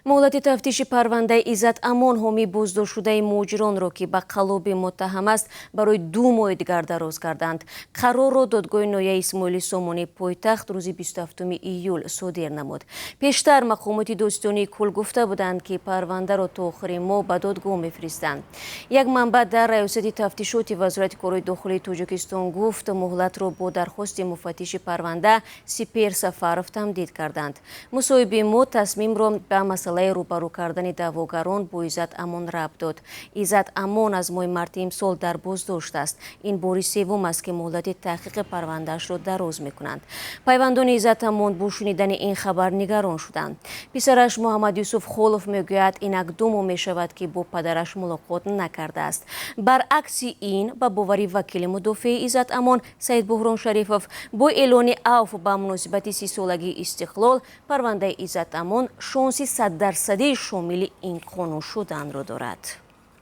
مهلت تفتیش پرونده عزت امان حامی بازداشت شده مهاجران را که به قلاب متهم است برای 2 ماه دیگر دراز کردند. قرار را دادگاه نایه اسماعیل سامانی پایتخت روز 27 ایول صادر نمود. پیشتر مقامات دادستانی کل گفته بودند که پرونده را تا آخر ماه به دادگاه میفرستند. یک منبع در ریاست تفتیشات وزارت کارهای داخلی تاجیکستان گفت مهلت را با درخواست مفتش پرونده سپر سفرов تمدید کردند. مصاحب ما تصمیم را به مسئله روبرو کردن دعواگران با عزت امان ربط داد. عزت امان از ماه مارس امسال در بازداشت است. این بار سوم است که مهلت تحقیق پروندهش را دراز میکنند. پیوندان عزت امان با شنیدن این خبر نگران شدند. پسرش محمد یوسف خولف میگوید اینک 2 ماه میشود که با پدرش ملاقات نکرده است. برعکس این به باور وکیل مدافع عزت امان سید بهرام شریفов با اعلان عفو به مناسبت 30 سالگی استقلال پرونده عزت امان شانسی 100% شامل این قانون شدن را دارد.